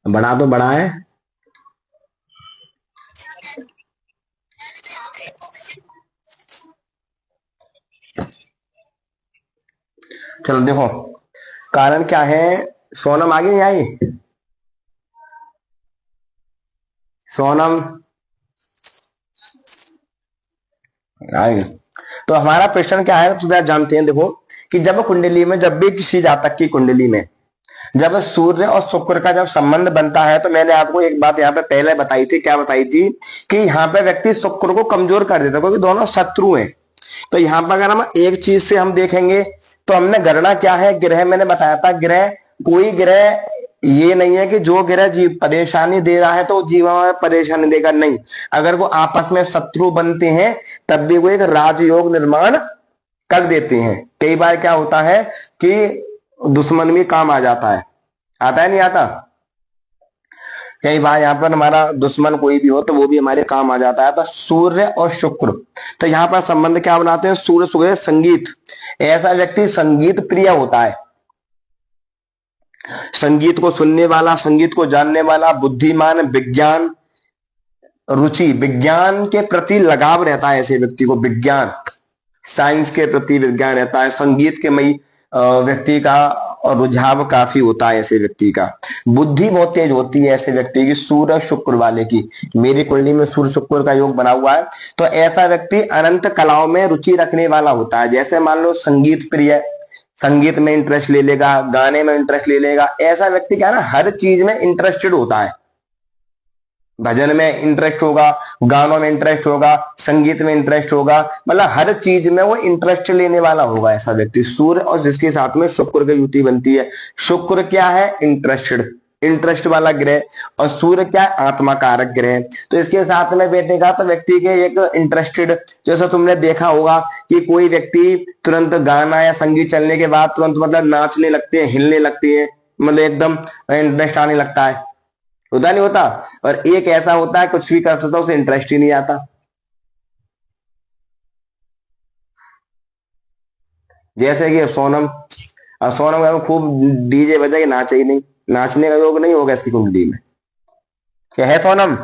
बड़ा तो बड़ा है। चलो देखो, कारण क्या है। सोनम आगे नहीं आई। सोनम आई। तो हमारा प्रश्न क्या है, तो जानते हैं। देखो कि जब कुंडली में, जब भी किसी जातक की कुंडली में जब सूर्य और शुक्र का जब संबंध बनता है, तो मैंने आपको एक बात यहाँ पे पहले बताई थी। क्या बताई थी? कि यहाँ पे व्यक्ति शुक्र को कमजोर कर देता है, क्योंकि दोनों शत्रु हैं। तो यहाँ पर अगर हम एक चीज से हम देखेंगे, तो हमने गणना क्या है, ग्रह मैंने बताया था। ग्रह, कोई ग्रह ये नहीं है कि जो ग्रह जीव परेशानी दे रहा है तो जीवन में परेशानी देगा, नहीं। अगर वो आपस में शत्रु बनते हैं, तब भी वो एक राजयोग निर्माण कर देते हैं। कई बार क्या होता है कि दुश्मन भी काम आ जाता है। आता है नहीं आता? कई बार यहाँ पर हमारा दुश्मन कोई भी हो तो वो भी हमारे काम आ जाता है। तो सूर्य और शुक्र, तो यहाँ पर संबंध क्या बनाते हैं? सूर्य शुक्र संगीत। ऐसा व्यक्ति संगीत प्रिय होता है, संगीत को सुनने वाला, संगीत को जानने वाला, बुद्धिमान, विज्ञान रुचि, विज्ञान के प्रति लगाव रहता है ऐसे व्यक्ति को। विज्ञान, साइंस के प्रति विज्ञान रहता है। संगीत के मई व्यक्ति का रुझाव काफी होता है ऐसे व्यक्ति का। बुद्धि बहुत तेज होती है ऐसे व्यक्ति की, सूर्य शुक्र वाले की। मेरी कुंडली में सूर्य शुक्र का योग बना हुआ है, तो ऐसा व्यक्ति अनंत कलाओं में रुचि रखने वाला होता है। जैसे मान लो संगीत प्रिय, संगीत में इंटरेस्ट ले लेगा, गाने में इंटरेस्ट ले लेगा। ऐसा व्यक्ति क्या है ना, हर चीज में इंटरेस्टेड होता है। भजन में इंटरेस्ट होगा, गानों में इंटरेस्ट होगा, संगीत में इंटरेस्ट होगा, मतलब हर चीज में वो इंटरेस्ट लेने वाला होगा ऐसा व्यक्ति। सूर्य और जिसके साथ में शुक्र की युति बनती है। शुक्र क्या है? इंटरेस्टेड, इंटरेस्ट वाला ग्रह। और सूर्य क्या है? आत्मा कारक ग्रह। तो इसके साथ में बैठेगा तो व्यक्ति के एक इंटरेस्टेड, जैसा तुमने देखा होगा कि कोई व्यक्ति तुरंत गाना या संगीत चलने के बाद तुरंत मतलब नाचने लगते हैं, हिलने लगते हैं, मतलब एकदम इंटरेस्ट आने लगता है। होता नहीं होता? और एक ऐसा होता है कुछ भी कर सकता, उसे इंटरेस्ट ही नहीं आता। जैसे कि सोनम, और सोनम का खूब डीजे बजा के नाचे ही नहीं, नाचने का योग नहीं होगा इसकी कुंडली में। क्या है सोनम?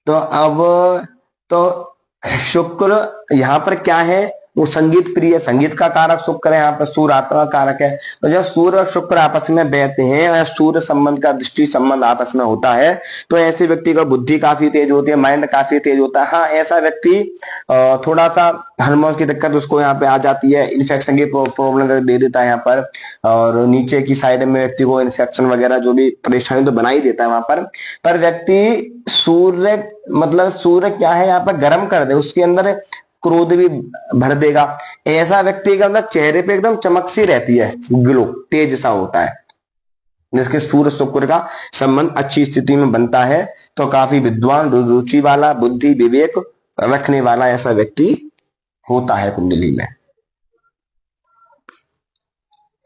तो अब, तो शुक्र यहाँ पर क्या है, वो संगीत प्रिय, संगीत का कारक शुक्र है। यहाँ पर सूर्य आत्मा का कारक है। तो जब सूर्य और शुक्र आपस में बैठते हैं और सूर्य संबंध का, दृष्टि संबंध आपस में होता है, तो ऐसे व्यक्ति का बुद्धि काफी तेज होती है, माइंड काफी तेज होता है। हाँ, ऐसा व्यक्ति थोड़ा सा हार्मोन की दिक्कत उसको यहाँ पे आ जाती है, इन्फेक्शन की प्रॉब्लम दे देता है यहाँ पर। और नीचे की साइड में व्यक्ति को इन्फेक्शन वगैरह जो भी परेशानी तो बना ही देता है वहां पर व्यक्ति सूर्य, मतलब सूर्य क्या है यहाँ पर, गर्म कर दे, उसके अंदर क्रोध भी भर देगा। ऐसा व्यक्ति के अंदर चेहरे पे एकदम चमक सी रहती है, ग्लो, तेज सा होता है। जिसके सूर्य शुक्र का संबंध अच्छी स्थिति में बनता है, तो काफी विद्वान, रुचि वाला, बुद्धि विवेक रखने वाला ऐसा व्यक्ति होता है कुंडली में।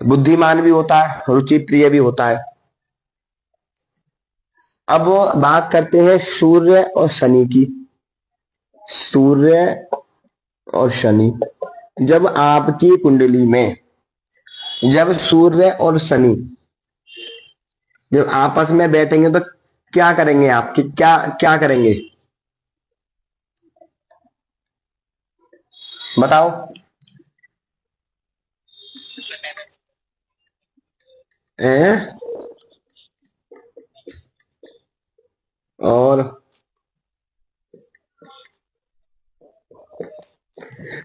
बुद्धिमान भी होता है, रुचि प्रिय भी होता है। अब बात करते हैं सूर्य और शनि की। सूर्य और शनि, जब आपकी कुंडली में जब सूर्य और शनि जब आपस में बैठेंगे, तो क्या करेंगे आप? क्या क्या करेंगे बताओ? ए? और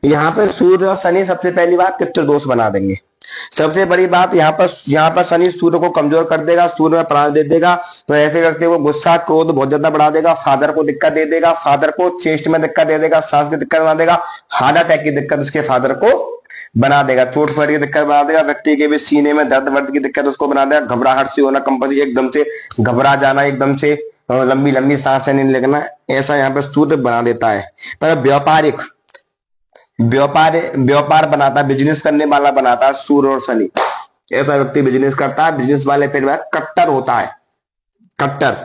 यहाँ पर सूर्य और शनि सबसे पहली बात पितृदोष बना देंगे। सबसे बड़ी बात यहाँ पर शनि सूर्य को कमजोर कर देगा, सूर्य में प्राण दे देगा। तो ऐसे व्यक्ति को गुस्सा, क्रोध बहुत ज्यादा बढ़ा देगा, फादर को दिक्कत दे देगा, फादर को चेस्ट में दिक्कत दे देगा, सांस की दिक्कत बना देगा, हार्ट अटैक की दिक्कत उसके फादर को बना देगा, चोट फट की दिक्कत बना देगा, व्यक्ति के भी सीने में दर्द वर्द की दिक्कत उसको बना देगा, घबराहट से होना, कंपल्सरी एकदम से घबरा जाना, एकदम से लंबी लंबी सांसें नहीं लेना, ऐसा यहाँ पर सूर्य बना देता है। पर व्यापारिक, व्यापार व्यापार बनाता है, बिजनेस करने वाला बनाता है सूर्य और शनि। ऐसा व्यक्ति बिजनेस करता है, बिजनेस वाले पे कट्टर होता है, कट्टर।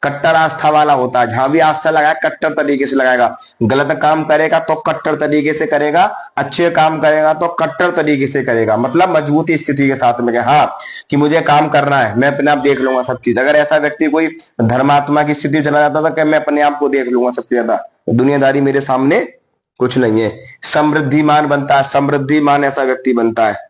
कट्टर आस्था वाला होता है, जहां भी आस्था लगाए कट्टर तरीके से लगाएगा। गलत काम करेगा तो कट्टर तरीके से करेगा, अच्छे काम करेगा तो कट्टर तरीके से करेगा, मतलब मजबूती स्थिति के साथ में हाँ कि मुझे काम करना है, मैं अपने आप देख लूंगा सब चीज। अगर ऐसा व्यक्ति कोई धर्मात्मा की स्थिति चला जाता था कि मैं अपने आप को देख लूंगा सब ज्यादा, दुनियादारी मेरे सामने कुछ नहीं है। समृद्धिमान बनता है, समृद्धिमान ऐसा व्यक्ति बनता है।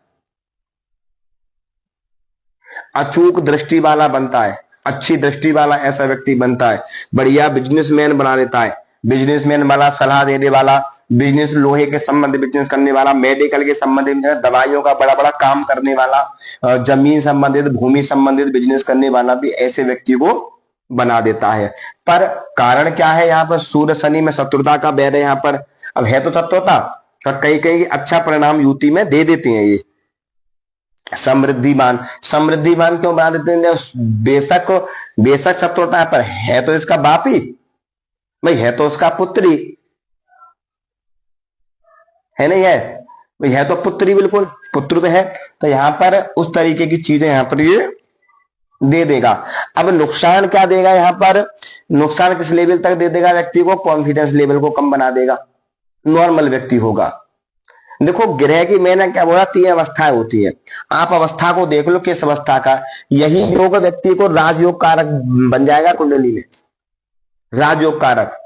अचूक दृष्टि वाला बनता है, अच्छी दृष्टि वाला ऐसा व्यक्ति बनता है। बढ़िया बिजनेसमैन बना देता है, बिजनेसमैन वाला, सलाह देने वाला, बिजनेस लोहे के संबंध बिजनेस करने वाला, मेडिकल के संबंधित दवाइयों का बड़ा बड़ा काम करने वाला, जमीन संबंधित भूमि संबंधित बिजनेस करने वाला भी ऐसे व्यक्ति को बना देता है। पर कारण क्या है, यहाँ पर सूर्य शनि में शत्रुता का बैर है। यहाँ पर अब है तो शत्रुता, पर कहीं कहीं अच्छा परिणाम युति में दे देते हैं ये। समृद्धिमान, समृद्धिमान क्यों बना देते हैं? बेशक बेशक शत्रुता है, पर है तो इसका बाप ही भाई, है तो उसका पुत्री है, नहीं है भाई, है तो पुत्री, बिल्कुल पुत्र तो है। तो यहां पर उस तरीके की चीजें यहां पर ये दे देगा। अब नुकसान क्या देगा यहाँ पर? नुकसान किस लेवल तक दे देगा व्यक्ति को? कॉन्फिडेंस लेवल को कम बना देगा, नॉर्मल व्यक्ति होगा। देखो ग्रह की मैंने क्या बोला, 3 अवस्थाएं होती है। आप अवस्था को देख लो किस अवस्था का। यही योग व्यक्ति को राजयोग कारक बन जाएगा कुंडली में, राजयोग कारक।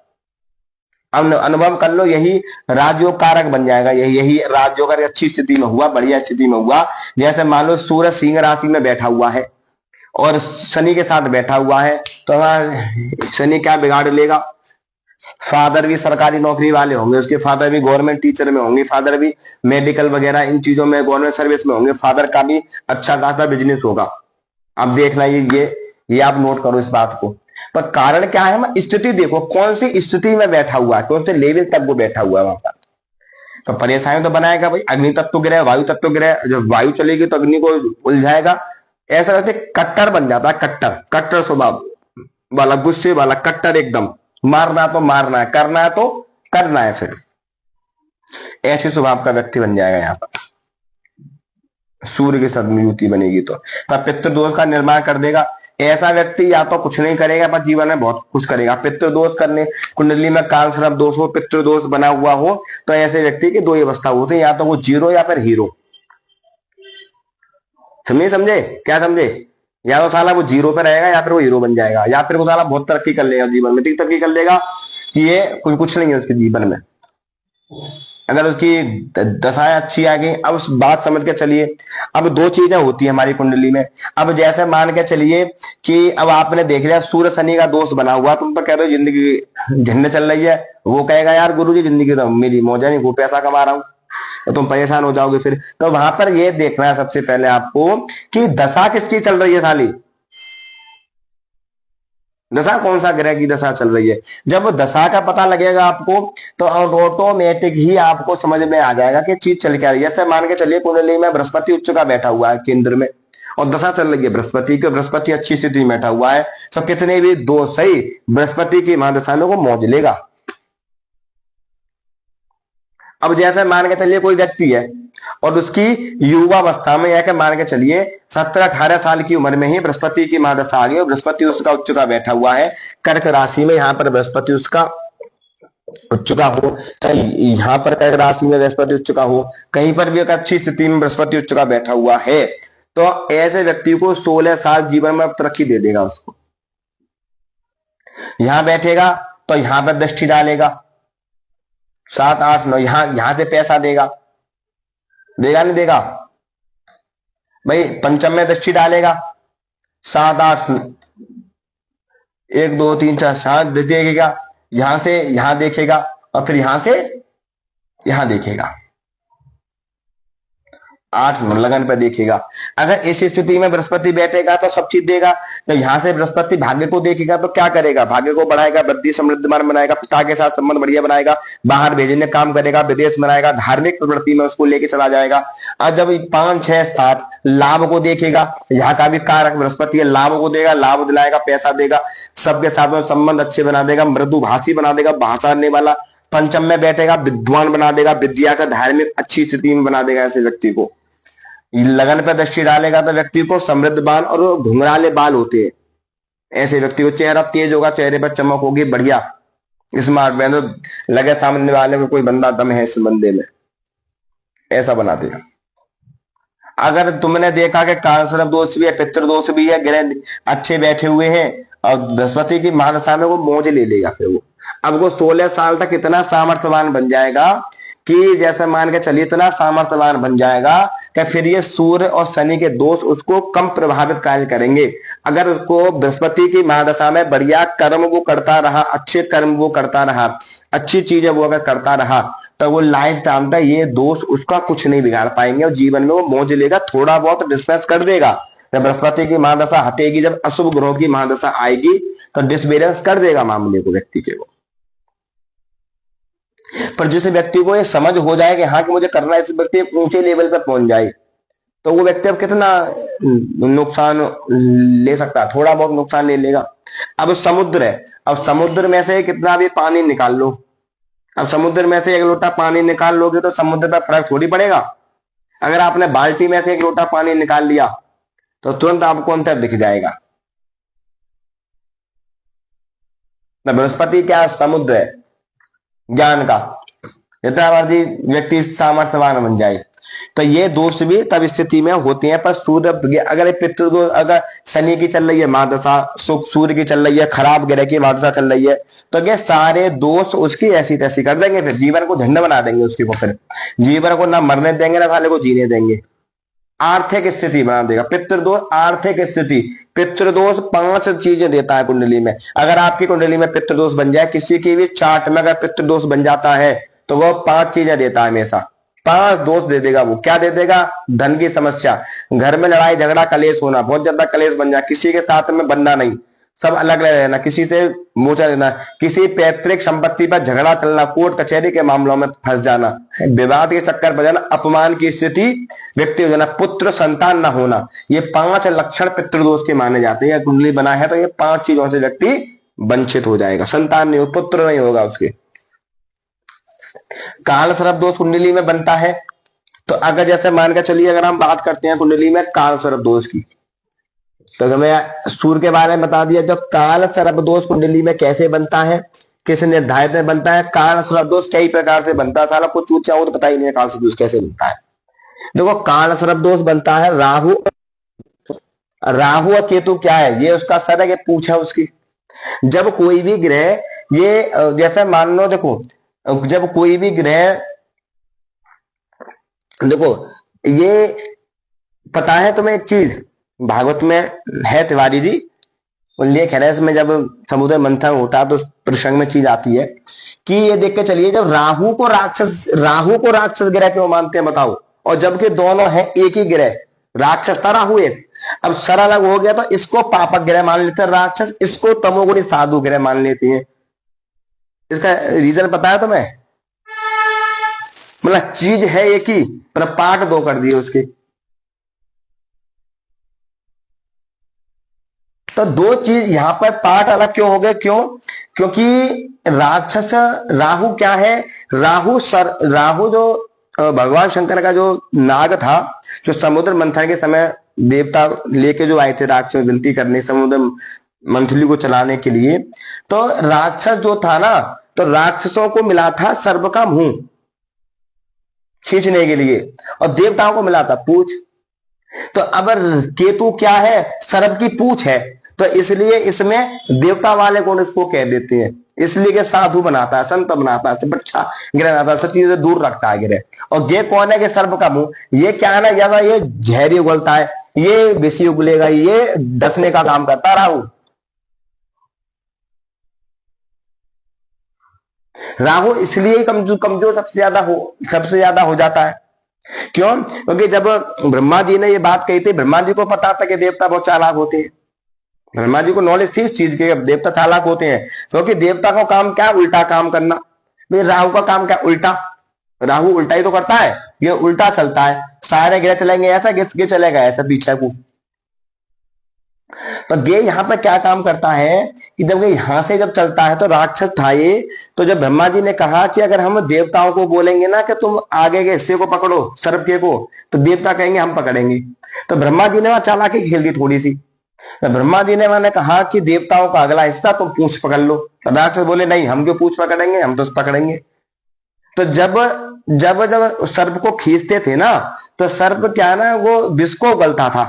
अब अनुभव कर लो, यही राजयोग कारक बन जाएगा। यही राजयोग अगर अच्छी स्थिति में हुआ, बढ़िया स्थिति में हुआ, जैसे मान लो सूरज सिंह राशि में बैठा हुआ है और शनि के साथ बैठा हुआ है, तो शनि क्या बिगाड़ लेगा? फादर भी सरकारी नौकरी वाले होंगे, उसके फादर भी गवर्नमेंट टीचर में होंगे, फादर भी मेडिकल वगैरह इन चीजों में गवर्नमेंट सर्विस में होंगे, फादर का भी अच्छा खासा बिजनेस होगा। अब देखना ये आप नोट करो इस बात को। पर कारण क्या है? स्थिति देखो कौन सी स्थिति में बैठा हुआ है, कौन से लेवल तक वो बैठा हुआ है वहां पर। तो परेशानी तो बनाएगा भाई। अग्नि तत्व ग्रह, वायु तत्व ग्रह, जब वायु चलेगी तो अग्नि को उलझाएगा। ऐसा करते कट्टर बन जाता है, कट्टर, कट्टर स्वभाव वाला, गुस्से वाला, कट्टर एकदम। मारना तो मारना है, करना है तो करना है, फिर ऐसे स्वभाव का व्यक्ति बन जाएगा यहाँ पर। सूर्य के साथ युति बनेगी तो पितृदोष का निर्माण कर देगा। ऐसा व्यक्ति या तो कुछ नहीं करेगा पर जीवन में बहुत कुछ करेगा। पितृदोष करने, कुंडली में काल सर्प दोष हो, पितृदोष बना हुआ हो, तो ऐसे व्यक्ति की 2 ही अवस्था होती है, या तो वो जीरो या फिर हीरो। समझे क्या समझे? या तो साला वो जीरो पे रहेगा, या फिर वो हीरो बन जाएगा, या फिर वो साला बहुत तरक्की कर लेगा जीवन में, तरक्की कर लेगा कि ये कुछ नहीं है उसके जीवन में, अगर उसकी दशाएं अच्छी आ गई। अब उस बात समझ के चलिए, अब 2 चीजें होती है हमारी कुंडली में। अब जैसे मान के चलिए कि अब आपने देख लिया सूर्य शनि का दोष बना हुआ, तुम तो कह रहे हो जिंदगी झंडे चल रही है, वो कहेगा यार गुरुजी जिंदगी तो मेरी मौज नहीं, वो पैसा कमा रहा हूं, तो तुम परेशान हो जाओगे फिर। तो वहां पर ये देखना है सबसे पहले आपको कि दशा किसकी चल रही है। साली दशा कौन सा ग्रह की दशा चल रही है। जब दशा का पता लगेगा आपको तो ऑटोमेटिक ही आपको समझ में आ जाएगा कि चीज चल क्या रही है। जैसे मान के चलिए कुंडली में बृहस्पति उच्च का बैठा हुआ है केंद्र में और दशा चल रही है बृहस्पति की, बृहस्पति अच्छी स्थिति में बैठा हुआ है, तो कितने भी दोष सही बृहस्पति की महादशा में वो मौज लेगा। अब जैसे मान के चलिए कोई व्यक्ति है और उसकी युवावस्था में, या मान के चलिए 17-18 साल की उम्र में ही बृहस्पति की महादशा आ गई और बृहस्पति उसका उच्च का बैठा हुआ है कर्क राशि में। यहाँ पर बृहस्पति उसका उच्च का हो, यहाँ पर कर्क राशि में बृहस्पति उच्च का हो, कहीं पर भी एक अच्छी स्थिति में बृहस्पति उच्च का बैठा हुआ है, तो ऐसे व्यक्ति को 16 साल जीवन में तरक्की दे देगा उसको। यहां बैठेगा तो यहां पर दृष्टि डालेगा, 7, 8, 9, यहां से पैसा देगा, देगा नहीं देगा भाई। पंचम में दृष्टि डालेगा, 7, 8, 1, 2, 3, 4, 7 देखेगा, यहां से यहां देखेगा और फिर यहां से यहां देखेगा, 8 लगन पर देखेगा। अगर इस स्थिति में बृहस्पति बैठेगा तो सब चीज देगा। तो यहां से बृहस्पति भाग्य को देखेगा तो क्या करेगा? भाग्य को बढ़ाएगा, वृद्धि समृद्धिमान बनाएगा, पिता के साथ संबंध बढ़िया बनाएगा, बाहर भेजने काम करेगा, विदेश बनाएगा, धार्मिक प्रवृत्ति में उसको लेके चला जाएगा। और जब 5, 6, 7 लाभ को देखेगा, यहाँ का भी कारक बृहस्पति है, लाभ को देगा, लाभ दिलाएगा, पैसा देगा, सबके साथ में संबंध अच्छे बना देगा, मृदुभाषी बना देगा, भाषा करने वाला। पंचम में बैठेगा, विद्वान बना देगा, विद्या का धार्मिक अच्छी स्थिति में बना देगा ऐसे व्यक्ति को। लगन पर दृष्टि डालेगा तो व्यक्ति को समृद्धवान और घुंघराले बाल होते हैं, ऐसे व्यक्ति को चेहरा तेज होगा, चेहरे पर चमक होगी, बढ़िया स्मार्ट बहन, तो लगे सामने वाले में कोई बंदा दम है इस बंदे में, ऐसा बना देगा। अगर तुमने देखा कि कालसर्प दोष भी है, पितृ दोष भी है, ग्रह अच्छे बैठे हुए हैं और बृहस्पति की महादशा में वो मौज ले लेगा, फिर वो अब वो 16 साल तक इतना सामर्थ्यवान बन जाएगा कि जैसे मान के चलिए इतना सामर्थ्यवान बन जाएगा कि फिर ये सूर्य और शनि के दोष उसको कम प्रभावित कार्य करेंगे। अगर उसको बृहस्पति की महादशा में बढ़िया कर्म वो करता रहा, अच्छे कर्म वो करता रहा, अच्छी चीजें वो अगर करता रहा, तो वो लाइफ टाइम तक ये दोष उसका कुछ नहीं बिगाड़ पाएंगे और जीवन में वो मौज लेगा, थोड़ा बहुत डिस्ट्रेस कर देगा। जब बृहस्पति की महादशा हटेगी, जब अशुभ ग्रहों की महादशा आएगी, तो डिसबैलेंस कर देगा मामले को, व्यक्ति के को। पर जिस व्यक्ति को ये समझ हो जाए कि हाँ कि मुझे करना है, इस व्यक्ति एक ऊंचे लेवल पर पहुंच जाए, तो वो व्यक्ति अब कितना नुकसान ले सकता है, थोड़ा बहुत नुकसान ले लेगा। अब समुद्र है, अब समुद्र में से कितना भी पानी निकाल लो, अब समुद्र में से 1 लोटा पानी निकाल लोगे तो समुद्र पर फर्क थोड़ी पड़ेगा। अगर आपने बाल्टी में से 1 लोटा पानी निकाल लिया तो तुरंत आपको अंतर दिख जाएगा। बृहस्पति क्या समुद्र है ज्ञान का, जितना मर्जी व्यक्ति सामर्थ्यवान बन जाए, तो ये दोष भी तब स्थिति में होती है। पर सूर्य अगर पितृदोष, अगर शनि की चल रही है महादशा, सूर्य की चल रही है, खराब ग्रह की महादशा चल रही है, तो ये सारे दोष उसकी ऐसी तैसी कर देंगे, फिर जीवन को झंड बना देंगे उसकी को, फिर जीवन को ना मरने देंगे ना साले को जीने देंगे, आर्थिक स्थिति बना देगा। पितृदोष आर्थिक स्थिति, पितृदोष 5 चीजें देता है कुंडली में। अगर आपकी कुंडली में पितृदोष बन जाए, किसी की भी चार्ट में अगर पितृदोष बन जाता है, तो वो 5 चीजें देता है हमेशा, 5 दोष दे देगा। वो क्या दे देगा? धन की समस्या, घर में लड़ाई झगड़ा कलेश होना, बहुत ज्यादा कलेश बन जाए, किसी के साथ में बनना नहीं, सब अलग अलग रहना, किसी से मोचा लेना, किसी पैतृक संपत्ति पर झगड़ा चलना, कोर्ट कचहरी के मामलों में फंस जाना, विवाद के चक्कर पर जाना, अपमान की स्थिति व्यक्ति हो जाना, पुत्र संतान न होना, ये 5 लक्षण पितृदोष के माने जाते हैं। कुंडली बना है तो ये 5 चीजों से व्यक्ति वंचित हो जाएगा, संतान नहीं हो, पुत्र नहीं होगा उसके। काल सर्प दोष कुंडली में बनता है तो अगर जैसे मान के चलिए, अगर हम बात करते हैं कुंडली में काल सर्प दोष की, तो हमें सूर्य के बारे में बता दिया। जो काल सर्प दोष कुंडली में कैसे बनता है, किस निर्धारित में बनता है, काल सर्प दोष कई प्रकार से बनता है, साला कुछ पूछा हो तो पता ही नहीं है काल सर्प दोष कैसे बनता है। देखो काल सर्प दोष बनता है राहु और केतु क्या है, ये उसका सर है, ये पूछ है उसकी। जब कोई भी ग्रह ये जैसे मान लो, देखो जब कोई भी ग्रह, देखो ये पता है तुम्हें एक चीज, भागवत में है, तिवारी जी उल्लेख है इसमें, जब समुद्र मंथन होता है तो प्रसंग में चीज आती है कि ये देख के चलिए, जब राहु को राक्षस ग्रह क्यों मानते हैं बताओ, और जबकि दोनों हैं एक ही ग्रह, राक्षस था राहु एक, अब सर अलग हो गया तो इसको पापक ग्रह मान लेते हैं राक्षस, इसको तमोगुणी साधु ग्रह मान लेती है। इसका रीजन पता है तुम्हें? मतलब चीज है एक ही पर पार्ट 2 कर दिए उसके। तो 2 चीज यहां पर पार्ट अलग क्यों हो गए, क्यों? क्योंकि राक्षस राहु क्या है, राहु जो भगवान शंकर का जो नाग था, जो समुद्र मंथन के समय देवता लेके जो आए थे राक्षस विनती करने समुद्र मंथली को चलाने के लिए, तो राक्षस जो था ना, तो राक्षसों को मिला था सर्प का मुंह खींचने के लिए, और देवताओं को मिला था पूछ। तो अब केतु क्या है, सर्प की पूछ है, तो इसलिए इसमें देवता वाले गुण इसको कह देते हैं, इसलिए के साधु बनाता है, संत बनाता है, अच्छा ग्रह आता है, सब चीजें दूर रखता है ग्रह। और ये कौन है कि सर्प का मुंह, ये क्या है ना, ज्यादा ये जहरी उगलता है, ये बेसी उगलेगा, ये डसने का काम करता राहु। राहु इसलिए कमजोर सबसे ज्यादा हो जाता है। क्यों? क्योंकि जब ब्रह्मा जी ने ये बात कही थी, ब्रह्मा जी को पता था कि देवता बहुत चालाक होते हैं, ब्रह्मा जी को नॉलेज थी इस चीज की, अब देवता चालाक होते हैं, क्योंकि देवता का काम क्या, उल्टा काम करना। भाई राहु का काम क्या, उल्टा, राहु उल्टा ही तो करता है, ये उल्टा चलता है, सारे ग्रह चलेंगे ऐसा, ये चलेगा ऐसा पीछे को। तो ये यहाँ पर क्या काम करता है कि जब ये यहां से जब चलता है, तो राक्षस था ये, तो जब ब्रह्मा जी ने कहा कि अगर हम देवताओं को बोलेंगे ना कि तुम आगे के हिस्से को पकड़ो सर्प के को, तो देवता कहेंगे हम पकड़ेंगे, तो ब्रह्मा जी ने वहां चालाकी खेल दी थोड़ी सी, ब्रह्मा जी ने मैंने कहा कि देवताओं का अगला हिस्सा तुम पूंछ पकड़ लो। राक्षस बोले नहीं, हम क्यों पूंछ पकड़ेंगे, हम तो पकड़ेंगे। तो जब जब जब सर्प को खींचते थे ना, तो सर्प क्या है ना, वो विष को उगलता था,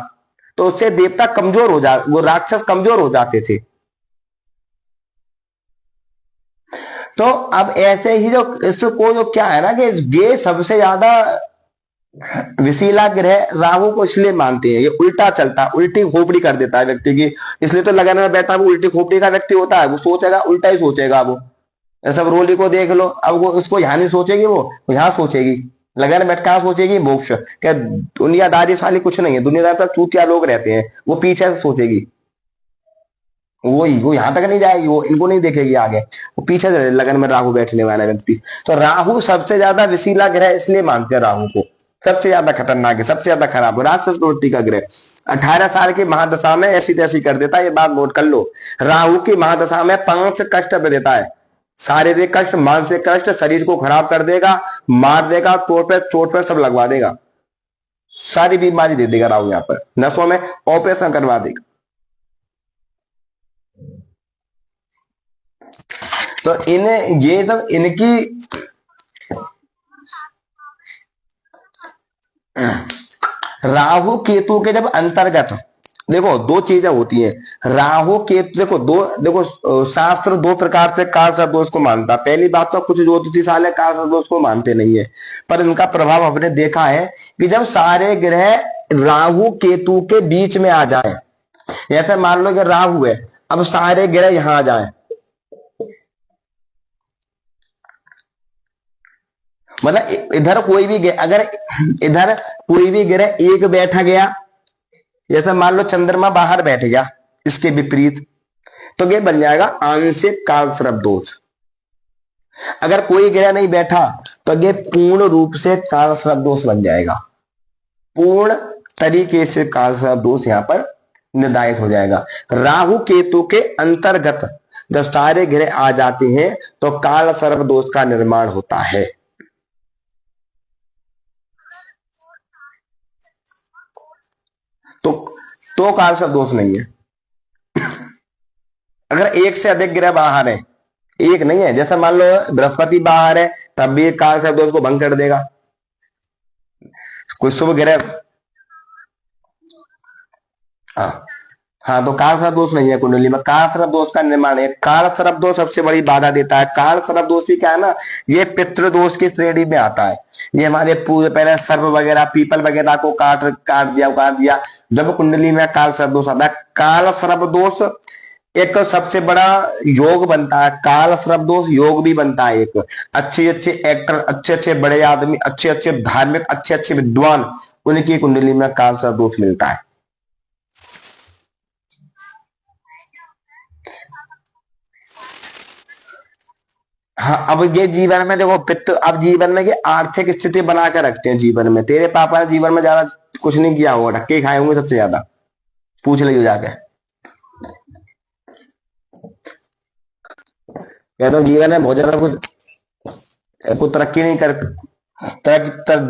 तो उससे देवता कमजोर हो जा वो राक्षस कमजोर हो जाते थे। तो अब ऐसे ही जो इसको जो क्या है ना कि ये सबसे ज्यादा विशीला ग्रह राहु को इसलिए मानते हैं, ये उल्टा चलता, उल्टी खोपड़ी कर देता है व्यक्ति की। इसलिए तो लगन में बैठा वो उल्टी खोपड़ी का व्यक्ति होता है, वो सोचेगा उल्टा ही सोचेगा वो। सब रोली को देख लो, अब वो उसको यहाँ नहीं सोचेगी, वो यहाँ सोचेगी। लगन में बैठ कहाँ सोचेगी, मोक्ष। क्या दुनियादारी साली कुछ नहीं है, दुनियादार तक चूतिया लोग रहते हैं, वो पीछे से सोचेगी। वो यहां तक नहीं जाएगी, वो इनको नहीं देखेगी आगे, वो पीछे से लगन में राहु बैठने वाला व्यक्ति। तो राहु सबसे ज्यादा विशीला ग्रह इसलिए मानते हैं राहु को, सबसे ज्यादा खतरनाक है, सबसे ज्यादा खराब है, राक्षस प्रवृत्ति का ग्रह। 18 साल की महादशा में ऐसी तैसी कर देता है, ये बात नोट कर लो। राहु की महादशा में 5 कष्ट दे देता है, शारीरिक कष्ट, मानसिक कष्ट, शरीर को खराब कर देगा, मार देगा, चोट पे सब लगवा देगा, सारी बीमारी दे देगा राहु। यहाँ पर नसों में ऑपरेशन करवा देगा। तो इन्हें ये जब इनकी राहु केतु के जब अंतर्गत, देखो दो चीजें होती हैं राहु केतु। देखो शास्त्र दो प्रकार से काल सर्प दोष को मानता। पहली बात तो कुछ ज्योतिषी साले काल सर्प दोष को मानते नहीं है, पर इनका प्रभाव हमने देखा है कि जब सारे ग्रह राहु केतु के बीच में आ जाए, जैसे मान लो कि राहु है, अब सारे ग्रह यहां आ जाए, मतलब इधर कोई भी अगर इधर कोई भी ग्रह एक बैठा गया, जैसे मान लो चंद्रमा बाहर बैठ गया इसके विपरीत, तो ये बन जाएगा आंशिक काल सर्प दोष। अगर कोई ग्रह नहीं बैठा तो ये पूर्ण रूप से काल सर्प दोष बन जाएगा, पूर्ण तरीके से काल सर्प दोष यहां पर निर्धारित हो जाएगा। राहु केतु के अंतर्गत जब सारे ग्रह आ जाते हैं तो काल सर्प दोष का निर्माण होता है। तो काल सर्प दोष नहीं है। अगर एक से अधिक ग्रह बाहर है, एक नहीं है, जैसे मान लो बृहस्पति बाहर है, तब भी काल सर्प दोष को भंग कर देगा। कोई शुभ ग्रह, हाँ हाँ, तो काल सर्प दोष नहीं है कुंडली में। काल सर्प दोष का निर्माण है, काल सर्प दोष सबसे बड़ी बाधा देता है। काल सर्प दोष भी क्या है ना, ये पितृदोष की श्रेणी में आता है। ये हमारे पूरे पहले सर्प वगैरह, पीपल वगैरह को काट दिया। जब कुंडली में काल सर्प दोष आता है, काल सर्प दोष एक सबसे बड़ा योग बनता है। काल सर्प दोष योग भी बनता है, एक अच्छे अच्छे एक्टर, अच्छे अच्छे बड़े आदमी, अच्छे अच्छे धार्मिक, अच्छे अच्छे विद्वान, उनकी कुंडली में काल सर्प दोष मिलता है। हाँ, अब ये जीवन में देखो पित्त, अब जीवन में ये आर्थिक स्थिति बना के रखते हैं। जीवन में तेरे पापा ने जीवन में ज्यादा कुछ नहीं किया होगा, धक्के खाए होंगे सबसे ज्यादा, पूछ लियो जाके। कहते हो जीवन में बहुत ज्यादा कुछ तरक्की नहीं कर,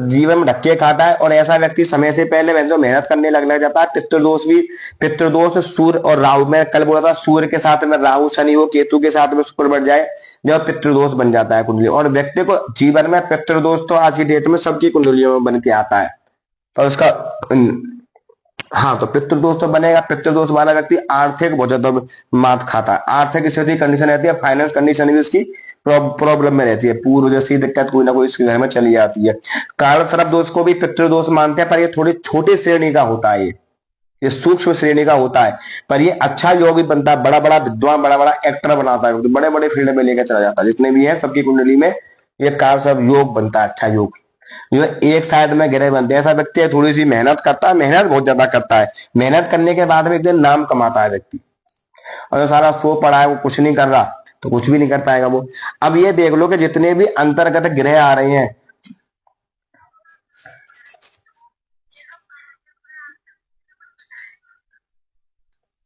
जीवन में धक्के खाता है, और ऐसा व्यक्ति समय से पहले जो मेहनत करने लग जाता है। पितृदोष भी, पितृदोष सूर्य और राहु, में कल बोला था सूर्य के साथ में राहु शनि हो, केतु के साथ में शुक्र बढ़ जाए, जब पितृदोष बन जाता है कुंडली। और व्यक्ति को जीवन में पितृदोष तो आज की डेट में सबकी कुंडलियों में बन के आता है, तो उसका हाँ, तो पितृदोष तो बनेगा। पितृदोष वाला व्यक्ति आर्थिक बहुत ज्यादा मात खाता है, आर्थिक स्थिति कंडीशन रहती है, फाइनेंस कंडीशन भी उसकी प्रॉब्लम में रहती है, पूर्व जैसी दिक्कत कोई ना कोई इसके घर में चली जाती है। काल सर्प दोष को भी पितृदोष मानते हैं, पर ये थोड़ी छोटी श्रेणी का होता है, ये सूक्ष्म श्रेणी का होता है, पर ये अच्छा योग भी बनता है, बड़ा बड़ा विद्वान, बड़ा बड़ा एक्टर बनाता है, बड़े बड़े फील्ड में लेकर चला जाता है। जितने भी है सबकी कुंडली में ये काल सर्प योग बनता है, अच्छा योग। जो एक साइड में ग्रह बनते हैं, ऐसा व्यक्ति थोड़ी सी मेहनत करता है, मेहनत बहुत ज्यादा करता है, मेहनत करने के बाद में एक दिन नाम कमाता है व्यक्ति। और जो सारा सो पड़ा है वो कुछ नहीं कर रहा, तो कुछ भी नहीं कर पाएगा वो। अब ये देख लो कि जितने भी अंतर्गत ग्रह आ रहे हैं,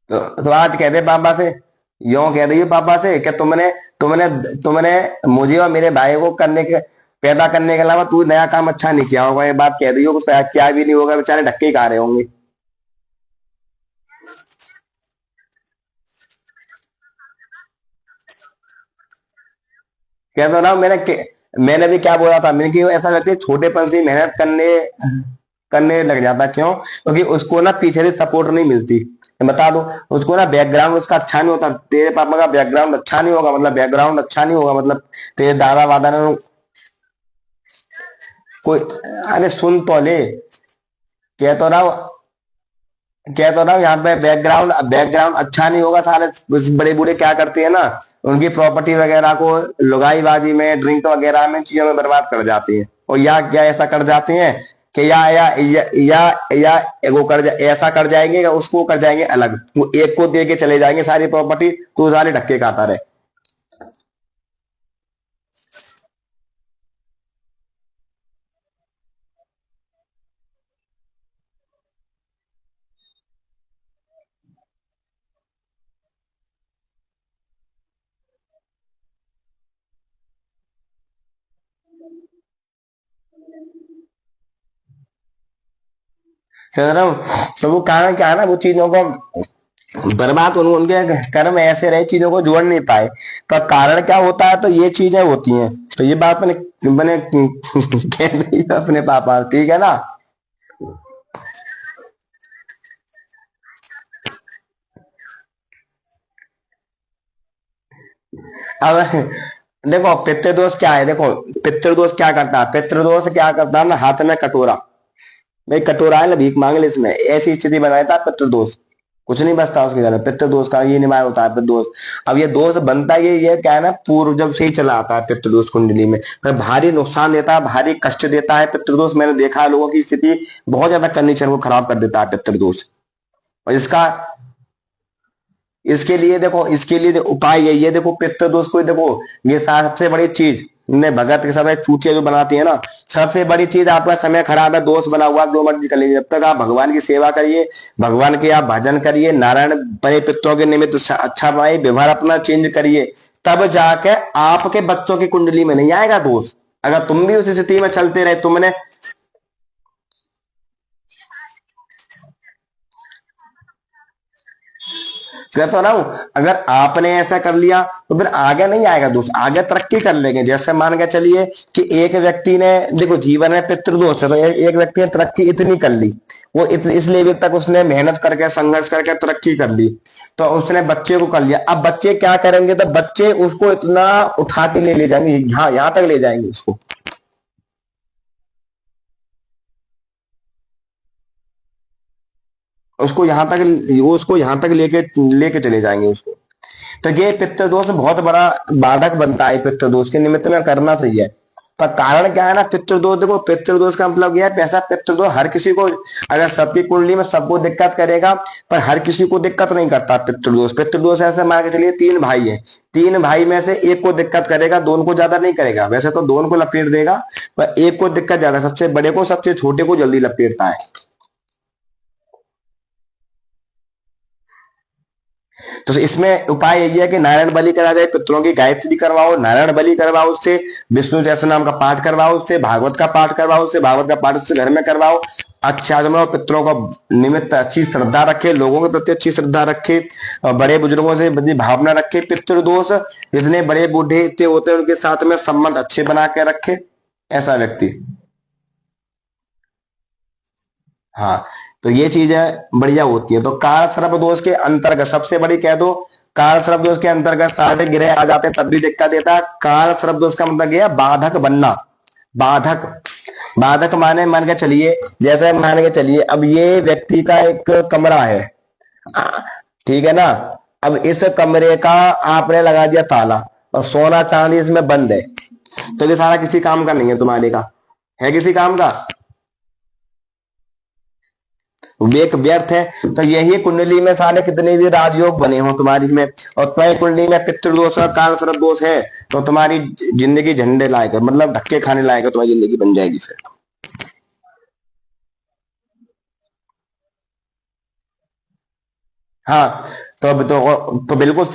तो आज कह दे पापा से, यो कह रही है पापा से कि तुमने तुमने तुमने मुझे और मेरे भाई को करने के, पैदा करने के अलावा तू नया काम अच्छा नहीं किया होगा, ये बात कह रही हो, कुछ क्या भी नहीं होगा, बेचारे धक्के खा रहे होंगे। कह तो रहा हूं मैंने भी क्या बोला था, मैंने कि ऐसा व्यक्ति छोटेपन से ही मेहनत करने करने लग जाता है। क्यों? क्योंकि उसको ना पीछे से सपोर्ट नहीं मिलती। मैं बता दूं, उसको ना बैकग्राउंड उसका अच्छा नहीं होता। तेरे पापा का बैकग्राउंड अच्छा नहीं होगा, मतलब बैकग्राउंड अच्छा नहीं होगा, मतलब तेरे दादा वादा ने कोई, अरे सुन तो ले, कह तो रहा हूं, कह तो रहा हूं, यहाँ पे बैकग्राउंड बैकग्राउंड अच्छा नहीं होगा। सारे बड़े बूढ़े क्या करते हैं ना, उनकी प्रॉपर्टी वगैरह को लुगाईबाजी में, ड्रिंक वगैरह में, चीजों में बर्बाद कर जाती हैं। और या क्या ऐसा कर जाते हैं कि या वो ऐसा कर जाएंगे, या उसको कर जाएंगे अलग, वो एक को दे के चले जाएंगे सारी प्रॉपर्टी, तो सारे धक्के खाता रहे। समझ रहा हूँ? तो वो कारण क्या है ना, वो चीजों को बर्बाद, उनके कर्म ऐसे रहे, चीजों को जोड़ नहीं पाए। पर कारण क्या होता है, तो ये चीजें होती हैं। तो ये बात मैंने कह दी अपने पापा, ठीक है ना। अब देखो पितृदोष क्या है, देखो पितृदोष क्या करता है, पितृदोष क्या करता है ना, हाथ में कटोरा, भाई कटोरा है ना, भीख मांग ले, इसमें ऐसी स्थिति बनाता है पितृदोष। कुछ नहीं बचता उसके घर में, पितृदोष का ये निवारण होता है पितृदोष। अब ये दोष बनता है, ये क्या है ना, पूर्व जब से ही चला आता है पितृदोष कुंडली में, पर भारी नुकसान देता है, भारी कष्ट देता है पितृदोष। मैंने देखा है लोगों की स्थिति बहुत ज्यादा कंडीशन को खराब कर देता है पितृदोष। और इसका, इसके लिए देखो, इसके लिए उपाय यही है, देखो पितृदोष को देखो, ये सबसे बड़ी चीज ने भगत के समय चूतिया जो बनाती है ना, सबसे बड़ी चीज, आपका समय खराब है, दोष बना हुआ, जो मर्जी कर लीजिए, जब तक आप भगवान की सेवा करिए, भगवान के आप भजन करिए, नारायण बड़े पितरों के निमित्त अच्छा बनाइए, व्यवहार अपना चेंज करिए, तब जाके आपके बच्चों की कुंडली में नहीं आएगा दोष। अगर तुम भी उस स्थिति में चलते रहे, तुमने, कहता तो ना हूं, अगर आपने ऐसा कर लिया तो फिर आगे नहीं आएगा दोष, आगे तरक्की कर लेंगे। जैसे मान के चलिए कि एक व्यक्ति ने, देखो जीवन में पितृदोष है, तो एक व्यक्ति ने तरक्की इतनी कर ली, वो इसलिए भी तक उसने मेहनत करके संघर्ष करके तरक्की कर ली, तो उसने बच्चे को कर लिया। अब बच्चे क्या करेंगे, तो बच्चे उसको इतना उठा के ले जाएंगे, यहाँ तक ले जाएंगे उसको, उसको यहां तक, वो उसको यहां तक लेके लेके चले जाएंगे उसको। तो ये पितृदोष बहुत बड़ा बाधक बनता है, पितृदोष के निमित्त में करना चाहिए। पर कारण क्या है ना, पितृदोष, देखो पितृदोष का मतलब यह है, पैसा पितृदोष हर किसी को, अगर सबकी कुंडली में सबको दिक्कत करेगा, पर हर किसी को दिक्कत नहीं करता पितृदोष। पितृदोष ऐसे मान के चलिए 3 भाई है, 3 भाई में से एक को दिक्कत करेगा, दोनों को ज्यादा नहीं करेगा, वैसे तो दोनों को लपेट देगा, पर एक को दिक्कत ज्यादा, सबसे बड़े को सबसे छोटे को जल्दी लपेटता है। तो इसमें उपाय यही है कि नारायण बलि करा जाए, पितरों की गायत्री करवाओ, नारायण बलि करवाओ, उससे विष्णु सहस्त्र नाम का पाठ करवाओ, उससे भागवत का पाठ करवाओ, उससे भागवत का पाठ उससे घर में करवाओ। अच्छा जमाओ, पितरों का निमित्त अच्छी श्रद्धा रखे, लोगों के प्रति अच्छी श्रद्धा रखे, और बड़े बुजुर्गों से बड़ी भावना रखे। पितृदोष जितने बड़े बूढ़े इतने होते हैं, उनके साथ में संबंध अच्छे बना के रखे ऐसा व्यक्ति। हाँ, तो ये चीजें बढ़िया होती है। तो काल सर्प दोष के अंतर्गत सबसे बड़ी कह दो, काल सर्प दोष के अंतर्गत सारे ग्रह आ जाते हैं, तब भी दिक्कत देता है। काल सर्प दोष का मतलब यह बाधक बनना, बाधक, बाधक माने मान के चलिए, जैसे मान के चलिए अब ये व्यक्ति का एक कमरा है, ठीक है ना, अब इस कमरे का आपने लगा दिया ताला, और सोना चांदी इसमें बंद है, तो ये सारा किसी काम का नहीं है, तुम्हारे का है किसी काम का, वेक व्यर्थ है। तो यही कुंडली में सारे कितने भी राजयोग बने हो तुम्हारी में, और तुम्हारी कुंडली में पितृदोष और काल सर्प दोष है, तो तुम्हारी जिंदगी झंडे लायक, मतलब धक्के खाने लायक तुम्हारी जिंदगी बन जाएगी फिर। हाँ, तो अब तो बिल्कुल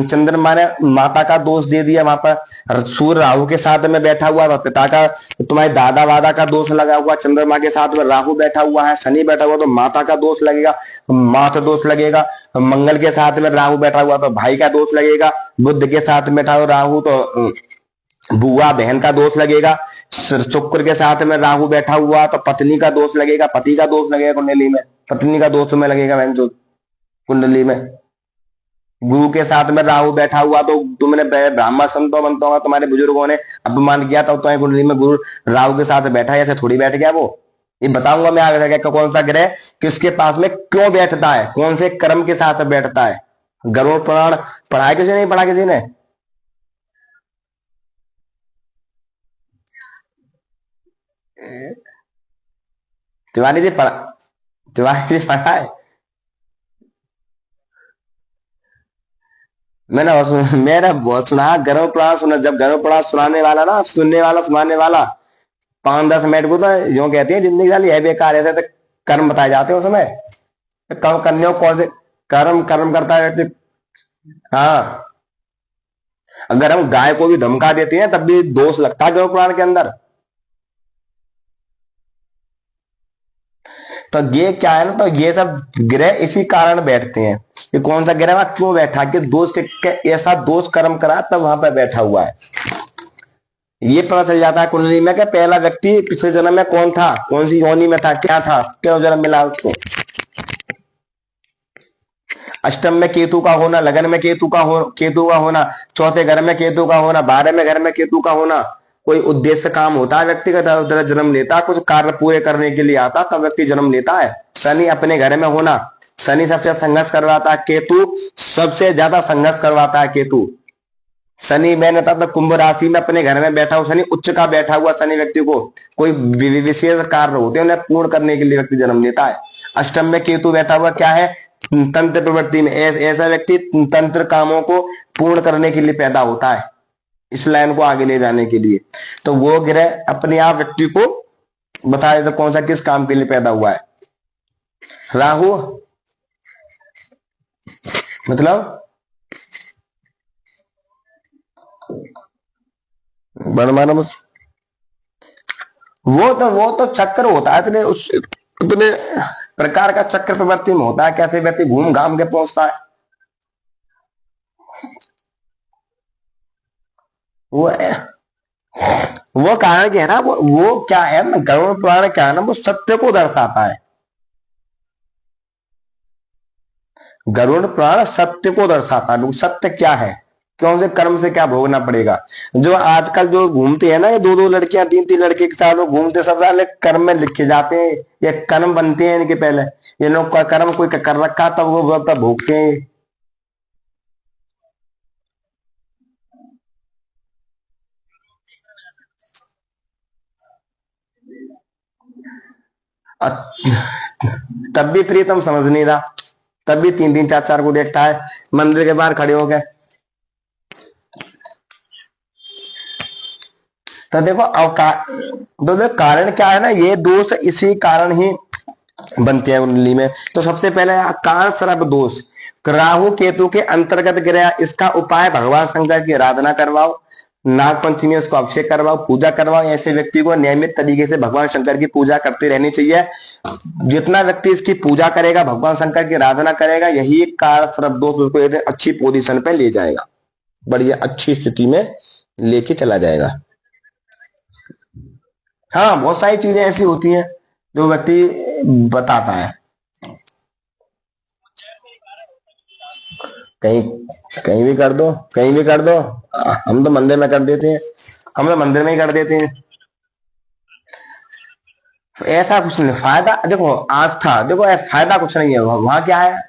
चंद्रमा ने माता का दोष दे दिया वहां पर, सूर्य राहु के साथ में बैठा हुआ था, पिता का, तुम्हारे दादा वादा का दोष लगा हुआ, चंद्रमा के साथ में राहु बैठा हुआ है, शनि बैठा हुआ, तो माता का दोष लगेगा, माता दोष लगेगा। मंगल के साथ में राहु बैठा हुआ तो भाई का दोष लगेगा, बुद्ध के साथ में बैठा हुआ राहु तो बुआ बहन का दोष लगेगा। शुक्र के साथ में राहु बैठा हुआ तो पत्नी का दोष लगेगा, पति का दोष लगेगा कुंडली में, पत्नी का दोष में लगेगा बहन जो कुंडली में। गुरु के साथ में राहु बैठा हुआ तो तुमने ब्राह्मण संतों बनता होगा, तुम्हारे बुजुर्गों ने अपमान किया था, तो कुंडली में गुरु राहु के साथ बैठा है, ऐसे थोड़ी बैठ गया वो। ये बताऊंगा मैं आगे जाके कौन सा ग्रह किसके पास में क्यों बैठता है, कौन से कर्म के साथ बैठता है। गरुड़ पुराण पढ़ा है किसी ने, नहीं पढ़ा किसी ने? तिवारी जी पढ़ा, तिवारी जी पढ़ा है? मैंने बहुत सुना गरुड़ पुराण सुना। जब गरुड़ पुराण सुनाने वाला ना, सुनाने वाला 5-10 मिनट को तो यूं कहती है जिंदगी साली है बेकार, ऐसे तो कर्म बताए जाते हैं उसमें, कर्म करने को कौन से कर्म कर्म करता है व्यक्ति। हाँ, अगर हम गाय को भी धमका देते हैं तब भी दोष लगता है गरुड़ पुराण के अंदर। तो ये क्या है ना, तो ये सब ग्रह इसी कारण बैठते हैं। ये कौन सा ग्रह क्यों बैठा, कि दोष के ऐसा दोष कर्म करा तब वहां पर बैठा हुआ है। ये पता चल जाता है कुंडली में कि पहला व्यक्ति पिछले जन्म में कौन था, कौन सी योनि में था, क्या था, क्यों जन्म मिला उसको। अष्टम में केतु का होना, लगन में केतु का होना, चौथे घर में केतु का होना, 12वें घर में केतु का होना, कोई उद्देश्य काम होता है व्यक्ति का, तरह जन्म लेता है, कुछ कार्य पूरे करने के लिए आता तब व्यक्ति जन्म लेता है। शनि अपने घर में होना, शनि सबसे संघर्ष करवाता है, केतु सबसे ज्यादा संघर्ष करवाता है। केतु शनि मैंने तब कुंभ राशि में अपने घर में बैठा हुआ, शनि उच्च का बैठा हुआ शनि व्यक्ति को कोई विशेष कार्य होते हैं उन्हें पूर्ण करने के लिए व्यक्ति जन्म लेता है। अष्टम में केतु बैठा हुआ क्या है, तंत्र प्रवृत्ति में, ऐसा व्यक्ति तंत्र कामों को पूर्ण करने के लिए पैदा होता है, इस लाइन को आगे ले जाने के लिए। तो वो ग्रह अपने आप व्यक्ति को बता देता कौन सा किस काम के लिए पैदा हुआ है। राहु मतलब वो तो चक्र होता है, इतने प्रकार का चक्र प्रवृत्ति में होता है, कैसे व्यक्ति घूम घाम के पहुंचता है। वो कारण क्या है ना, वो क्या है ना, गरुड़ पुराण क्या है ना, वो सत्य को दर्शाता है। गरुड़ पुराण सत्य को दर्शाता है। सत्य क्या है, कौन से कर्म से क्या भोगना पड़ेगा। जो आजकल जो घूमते हैं ना, ये 2-2 लड़कियां 3-3 लड़के के साथ घूमते, सब साले कर्म में लिखे जाते हैं, ये कर्म बनते हैं इनके पहले। ये लोग का कर्म कोई कर रखा तब वो तब भोगते हैं। तब भी प्रीतम समझ नहीं रहा, तब भी 3-3 4-4 को देखता है मंदिर के बाहर खड़े हो गए। तो देखो कारण क्या है ना, ये दोष इसी कारण ही बनते हैं कुंडली में। तो सबसे पहले कारण सर्प दोष, राहु केतु के अंतर्गत ग्रह, इसका उपाय भगवान शंकर की आराधना करवाओ, नाग पंचमी उसको अभिषेक करवाओ, पूजा करवाओ। ऐसे व्यक्ति को नियमित तरीके से भगवान शंकर की पूजा करते रहनी चाहिए। जितना व्यक्ति इसकी पूजा करेगा, भगवान शंकर की आराधना करेगा, यही कारण सर्प दोष उसको अच्छी पोजीशन पे ले जाएगा, बढ़िया अच्छी स्थिति में लेके चला जाएगा। हाँ, बहुत सारी चीजें ऐसी होती हैं जो व्यक्ति बताता है। कहीं कहीं भी कर दो, कहीं भी कर दो, हम तो मंदिर में कर देते हैं, हम तो मंदिर में ही कर देते हैं। ऐसा कुछ नहीं, फायदा देखो, आस्था देखो, फायदा कुछ नहीं है वहां। क्या है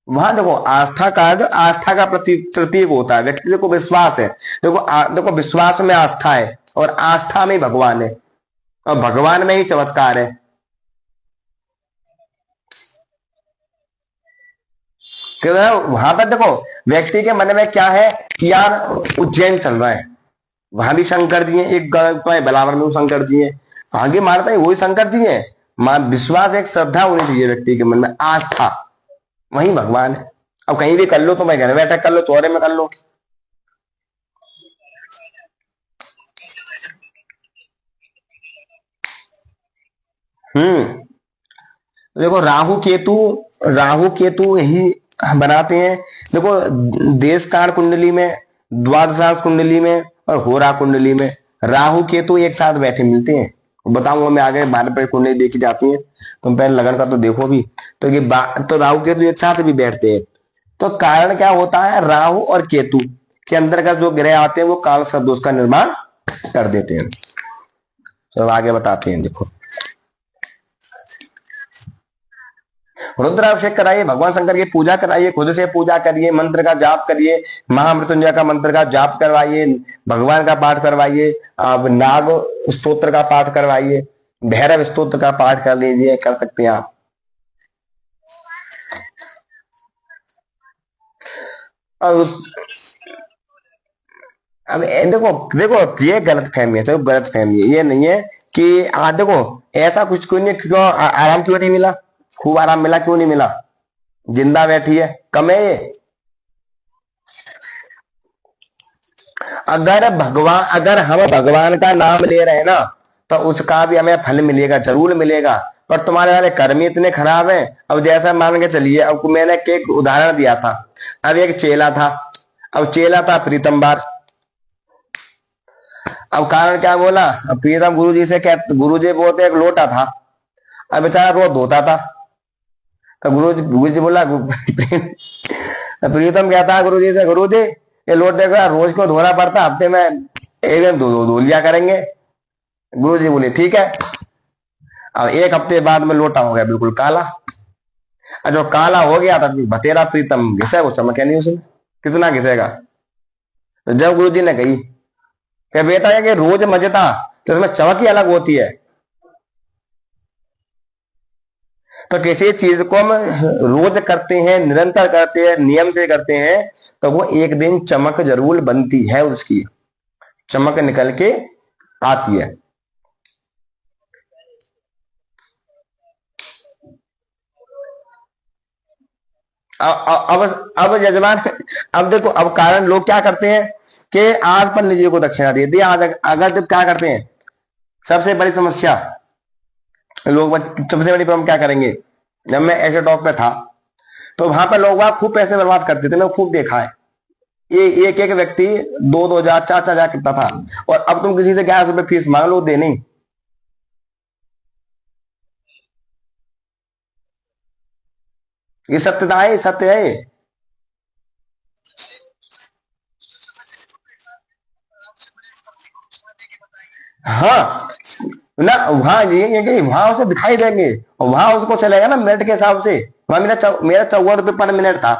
वहां, देखो आस्था का, आस्था का प्रतीक होता है, व्यक्ति को विश्वास है। देखो विश्वास में आस्था है, और आस्था में भगवान है, और भगवान में ही चमत्कार है। वहां पर देखो व्यक्ति के मन में क्या है कि यार उज्जैन चल रहा है, वहां भी शंकर जी हैं, एक बलावर में शंकर जी हैं, वहां की मानता है वही शंकर जी है। विश्वास, एक श्रद्धा होनी चाहिए व्यक्ति के मन में, आस्था, वही भगवान है। अब कहीं भी कर लो, तो मैं घर बैठे कर लो, चौरे में कर लो। देखो राहु केतु यही बनाते हैं। देखो देश काल कुंडली में, द्वादशांश कुंडली में और होरा कुंडली में राहु केतु एक साथ बैठे मिलते हैं, बताऊंगा मैं आगे, बारह पे कुंडली देखी जाती है, तुम पहले लगन का तो देखो भी। तो ये तो राहु केतु एक साथ भी बैठते हैं। तो कारण क्या होता है, राहु और केतु के अंदर का जो ग्रह आते हैं वो काल सदोष का निर्माण कर देते हैं। तो आगे बताते हैं, देखो रुद्राभिषेक कराइए, भगवान शंकर की पूजा कराइए, खुद से पूजा करिए, मंत्र का जाप करिए, महामृत्युंजय का मंत्र का जाप करवाइए, भगवान का पाठ करवाइए, अब नाग स्तोत्र का पाठ करवाइए, भैरव स्तोत्र का पाठ कर लीजिए, कर सकते हैं आप। और अब देखो देखो ये गलत फहमी है, सब गलत फहमी है, ये नहीं है कि देखो ऐसा कुछ क्यों नहीं, क्यों आराम क्यों नहीं मिला, खूब आराम मिला, क्यों नहीं मिला, जिंदा बैठी है, कम है ये। अगर हम भगवान का नाम ले रहे हैं ना, तो उसका भी हमें फल मिलेगा, जरूर मिलेगा। पर तुम्हारे सारे कर्म ही इतने खराब हैं। अब जैसा मान के चलिए, अब मैंने एक उदाहरण दिया था, अब एक चेला था, अब चेला था प्रीतमबार। अब कारण क्या बोला, अब प्रीतम गुरुजी से क्या, गुरुजी बोलते एक लोटा था, अब बेचारा रोज धोता था। तो गुरुजी बोला प्रीतम कहता है गुरुजी से, गुरुजी ये लोटे का रोज को धोना पड़ता, हफ्ते में एक दिन धो लिया करेंगे। गुरुजी बोले ठीक है। अब एक हफ्ते बाद में लोटा हो गया बिल्कुल काला। और जो काला हो गया था बतेरा प्रीतम घिसे, वो चमक नहीं उसमें, कितना घिसेगा। तो जब गुरुजी ने कही कि बेटा ये रोज मजेता, तो इसमें चमक ही अलग होती है। तो किसी चीज को हम रोज करते हैं, निरंतर करते हैं, नियम से करते हैं, तो वो एक दिन चमक जरूर बनती है, उसकी चमक निकल के आती है। अब जजमान, अब देखो, अब कारण लोग क्या करते हैं कि आज पंडित जी को दक्षिणा दे दी, आज अगर जब क्या करते हैं, सबसे बड़ी समस्या लोग, सबसे बड़ी प्रॉब्लम क्या करेंगे, जब मैं ऐसे टॉक पे था तो वहां पर लोग खूब पैसे बर्बाद करते थे, मैं खूब देखा है। ये एक एक व्यक्ति 2-2 हजार 4-4 हजार करता था, और अब तुम किसी से 1100 रुपये फीस मांग लो, दे नहीं। ये सत्यता है, सत्य है। हाँ ना, वहां ये कि वहां उसे दिखाई देंगे, और वहां उसको चलेगा ना मिनट के हिसाब से। वहां मेरा 54 रुपये पर मिनट था,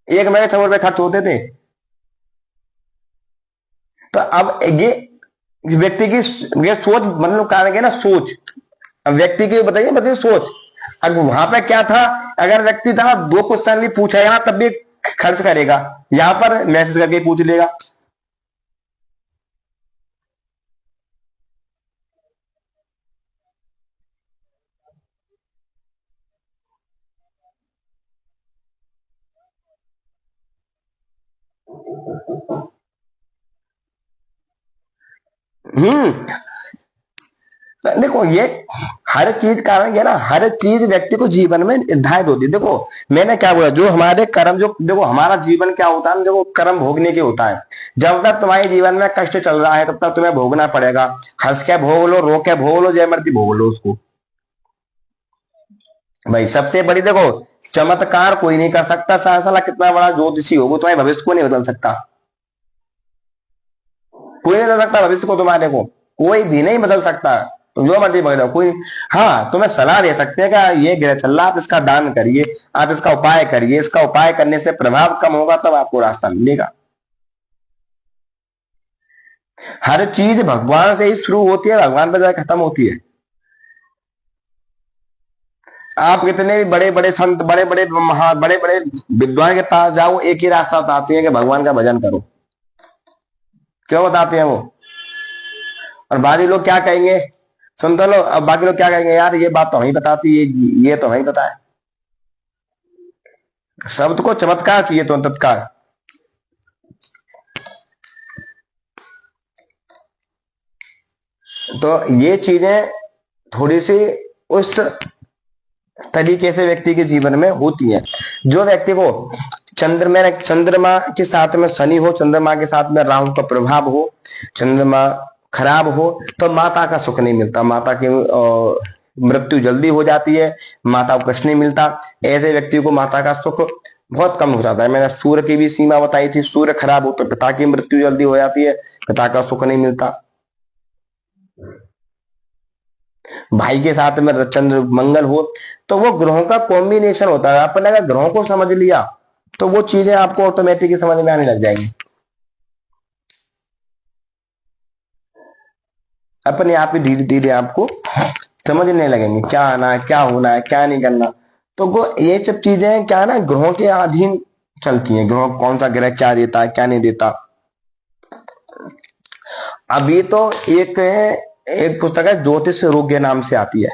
एक मिनट 54 रुपये खर्च होते थे। तो अब ये इस व्यक्ति की ये सोच, मतलब कारण है ना सोच, अब व्यक्ति की बताइए बताइए सोच। अब वहां पे क्या था, अगर व्यक्ति था 2 क्वेश्चन भी पूछेगा तब भी खर्च करेगा, यहां पर मैसेज करके पूछ लेगा। हम्म देखो ये हर चीज कारण है ना, हर चीज व्यक्ति को जीवन में निर्धारित होती है। देखो मैंने क्या बोला, जो हमारे कर्म, जो देखो हमारा जीवन क्या होता है, देखो कर्म भोगने के होता है। जब तक तुम्हारे जीवन में कष्ट चल रहा है तब तक तुम्हें भोगना पड़ेगा। हंस के भोग लो, रो के भोग लो, जय मर्दी भोग लो उसको। भाई सबसे बड़ी देखो, चमत्कार कोई नहीं कर सकता, साला कितना बड़ा ज्योतिषी हो, वो तुम्हारे भविष्य को नहीं बदल सकता। कोई नहीं बदल सकता भविष्य को, तुम्हारे को कोई भी नहीं बदल सकता, तुम जो मर्जी बदलो कोई। हाँ तुम्हें सलाह दे सकते हैं कि ये ग्रह चल रहा, आप इसका दान करिए, आप इसका उपाय करिए, इसका उपाय करने से प्रभाव कम होगा, तब आपको रास्ता मिलेगा। हर चीज भगवान से ही शुरू होती है, भगवान पर जाकर खत्म होती है। आप कितने भी बड़े बड़े संत, बड़े बड़े बड़े बड़े विद्वान के पास जाओ, एक ही रास्ता बताते हैं कि भगवान का भजन करो। क्यों बताते हैं वो? और बाकी लोग क्या कहेंगे, सुन तो लो, अब बाकी लोग क्या कहेंगे, यार ये बात तो हमें बताती है, ये तो हमें पता है। शब्द को चमत्कार चाहिए तो तत्काल। तो ये चीजें थोड़ी सी उस तरीके से व्यक्ति के जीवन में होती है। जो व्यक्ति को चंद्रमा के साथ में शनि हो, चंद्रमा के साथ में राहु का प्रभाव हो, चंद्रमा खराब हो, तो माता का सुख नहीं मिलता, माता की मृत्यु जल्दी हो जाती है, माता को कष्ट नहीं मिलता। ऐसे व्यक्ति को माता का सुख बहुत कम हो जाता है। मैंने सूर्य की भी सीमा बताई थी, सूर्य खराब हो तो पिता की मृत्यु जल्दी हो जाती है, पिता का सुख नहीं मिलता। भाई के साथ में चंद्र मंगल हो तो वो ग्रहों का कॉम्बिनेशन होता है। आपने अगर ग्रहों को समझ लिया तो वो चीजें आपको ऑटोमेटिकली समझ में आने लग जाएंगी, अपने आप ही धीरे धीरे आपको समझने लगेंगे क्या आना है, क्या होना है, क्या नहीं करना। तो वो ये सब चीजें क्या ना ग्रहों के अधीन चलती हैं, ग्रह कौन सा ग्रह क्या देता है क्या नहीं देता। अभी तो एक पुस्तक है ज्योतिष रोग्य नाम से आती है,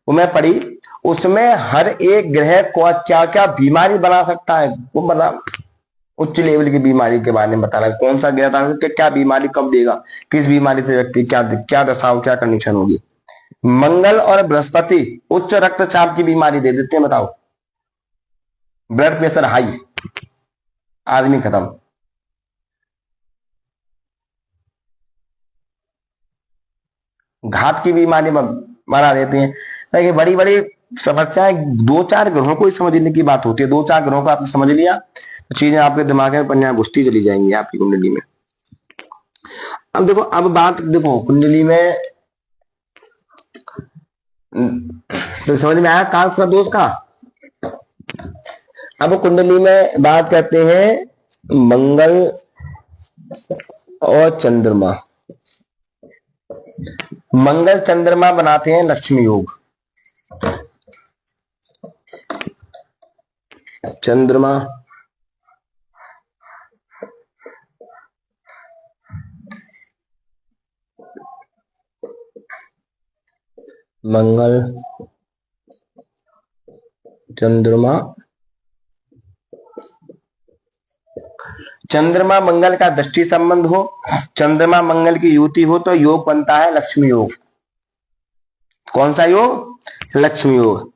वो मैं पढ़ी, उसमें हर एक ग्रह को क्या क्या बीमारी बना सकता है वो बता, उच्च लेवल की बीमारी के बारे में बता रहा है, कौन सा ग्रह था क्या बीमारी कब देगा, किस बीमारी से व्यक्ति क्या क्या दशा हो, क्या कंडीशन होगी। मंगल और बृहस्पति उच्च रक्तचाप की बीमारी दे देते हैं, बताओ, ब्लड प्रेशर हाई, आदमी खत्म। घात की बीमारी बना देती हैं। देखिए बड़ी बड़ी समस्याएं दो चार ग्रहों को ही समझने की बात होती है, दो चार ग्रहों को आपने समझ लिया तो चीजें आपके दिमाग में पन्या घुसती चली जाएंगी आपकी कुंडली में। अब देखो, अब बात देखो कुंडली में तो समझ में आया काल का दोष का। अब कुंडली में बात करते हैं मंगल और चंद्रमा। मंगल चंद्रमा बनाते हैं लक्ष्मी योग। चंद्रमा मंगल चंद्रमा, चंद्रमा मंगल का दृष्टि संबंध हो, चंद्रमा मंगल की युति हो तो योग बनता है लक्ष्मी योग। कौन सा योग? लक्ष्मी योग।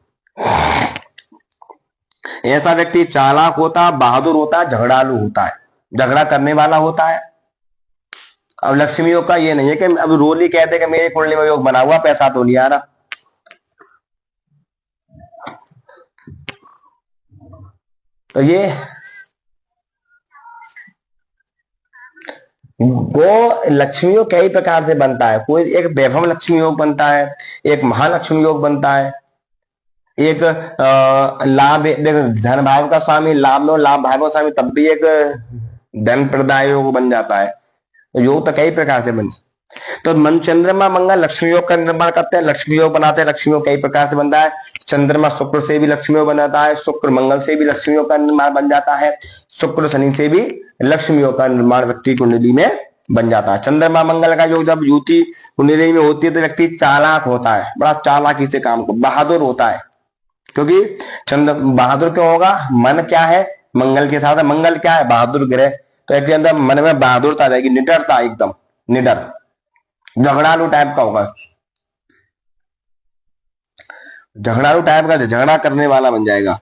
ऐसा व्यक्ति चालाक होता, बहादुर होता, झगड़ालू होता है, झगड़ा करने वाला होता है। अब लक्ष्मी योग का ये नहीं है कि अब रोली कहते कि मेरे कुंडली में योग बना हुआ, पैसा तो नहीं आ रहा। तो ये वो लक्ष्मी योग कई प्रकार से बनता है। कोई एक वैभव लक्ष्मी योग बनता है, एक महालक्ष्मी योग बनता है, एक लाभ धन भाव का स्वामी, लाभ में लाभ भाव का स्वामी, तब भी एक धन प्रदाय योग बन जाता है। तो योग तो कई प्रकार से बन, तो मन चंद्रमा मंगल लक्ष्मी योग का निर्माण करते हैं, लक्ष्मी योग बनाते हैं। लक्ष्मी योग कई प्रकार से बनता है, चंद्रमा शुक्र से भी लक्ष्मी योग बनाता है, शुक्र मंगल से भी लक्ष्मी योग का निर्माण बन जाता है, शुक्र शनि से भी लक्ष्मी योग का निर्माण व्यक्ति कुंडली में बन जाता है। चंद्रमा मंगल का योग जब युति कुंडली में होती है तो व्यक्ति चालाक होता है, बड़ा चालाकी से काम को, बहादुर होता है। क्योंकि चंद्र बहादुर क्यों होगा? मन क्या है? मंगल के साथ मंगल क्या है? बहादुर ग्रह। तो एक अंदर मन में बहादुरता रहेगी, निडरता, एकदम निडर, झगड़ालू टाइप का होगा, झगड़ालू टाइप का, झगड़ा करने वाला बन जाएगा।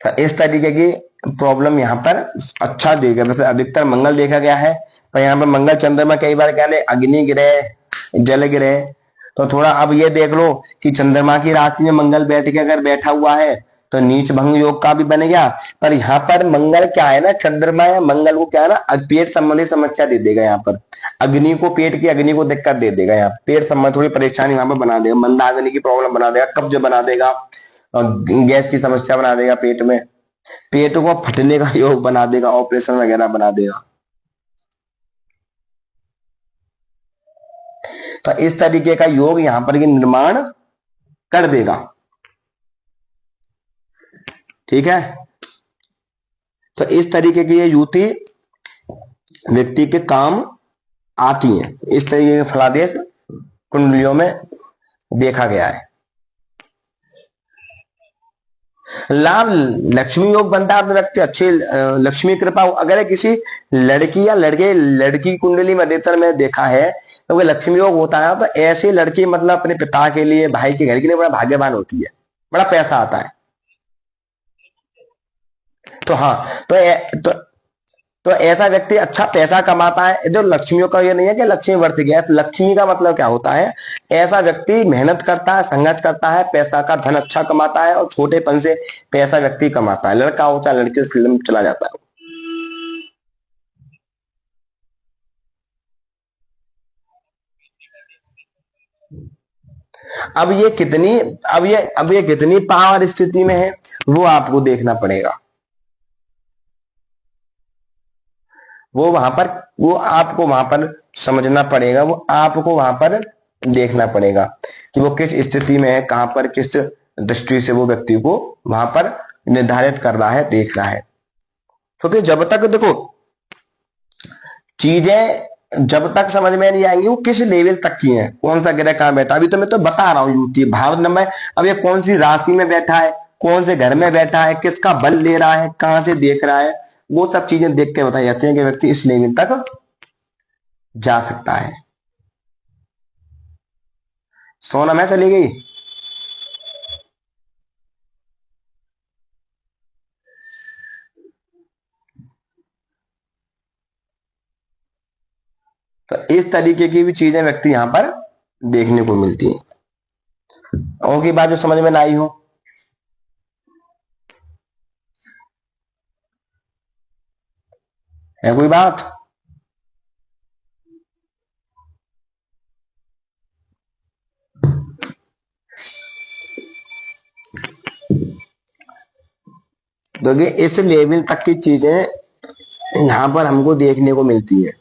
तो इस तरीके की प्रॉब्लम यहाँ पर अच्छा देगा। वैसे अधिकतर मंगल देखा गया है, पर यहाँ पर मंगल चंद्रमा कई बार क्या है, अग्नि ग्रह, जल ग्रह। तो थोड़ा अब ये देख लो कि चंद्रमा की राशि में मंगल बैठ के अगर बैठा हुआ है तो नीच भंग योग का भी बन गया। पर यहाँ पर मंगल क्या है ना, चंद्रमा या मंगल को क्या है ना, पेट संबंधी समस्या दे देगा। यहाँ पर अग्नि को, पेट की अग्नि को दिक्कत दे देगा, यहाँ पेट संबंधी थोड़ी परेशानी यहाँ पर बना देगा, मंदाग्नि की प्रॉब्लम बना देगा, कब्ज बना देगा, गैस की समस्या बना देगा पेट में, पेट को फटने का योग बना देगा, ऑपरेशन वगैरह बना देगा। तो इस तरीके का योग यहां पर निर्माण कर देगा। ठीक है, तो इस तरीके की ये युति व्यक्ति के काम आती है। इस तरीके के फलादेश कुंडलियों में देखा गया है। लाभ लक्ष्मी योग बनता है, व्यक्ति अच्छी लक्ष्मी कृपा हो। अगर किसी लड़की या लड़के, लड़की कुंडली में अधिकतर में देखा है क्योंकि लक्ष्मी योग होता है तो ऐसी लड़की मतलब अपने पिता के लिए, भाई के घर के लिए बड़ा भाग्यवान होती है, बड़ा पैसा आता है। तो हाँ, तो तो ऐसा व्यक्ति अच्छा पैसा कमाता है। जो लक्ष्मियों का ये नहीं है कि लक्ष्मी वर्त गया, तो लक्ष्मी का मतलब क्या होता है, ऐसा व्यक्ति मेहनत करता है, संघर्ष करता है, पैसा का धन अच्छा कमाता है और छोटेपन से पैसा व्यक्ति कमाता है। लड़का हो चाहे लड़की, उस फील्ड में चला जाता है। अब ये कितनी अब ये कितनी पावर स्थिति में है वो आपको देखना पड़ेगा। वो वहां पर वो आपको वहां पर समझना पड़ेगा, वो आपको वहां पर देखना पड़ेगा कि वो किस स्थिति में है, कहां पर किस दृष्टि से वो व्यक्ति को वहां पर निर्धारित कर रहा है, देख रहा है। क्योंकि जब तक देखो चीजें जब तक समझ में नहीं आएंगी वो किस लेवल तक की है, कौन सा ग्रह कहां बैठा, अभी तो मैं तो बता रहा हूँ युक्ति भाव नंबर, अब ये कौन सी राशि में बैठा है, कौन से घर में बैठा है, किसका बल ले रहा है, कहां से देख रहा है, वो सब चीजें देख के बताई जाती है कि व्यक्ति इस लेवल तक जा सकता है। सोना मैं चली गई। तो इस तरीके की भी चीजें व्यक्ति यहां पर देखने को मिलती है। और की बात जो समझ में ना आई हो, है कोई बात? तो इस लेवल तक की चीजें यहां पर हमको देखने को मिलती है।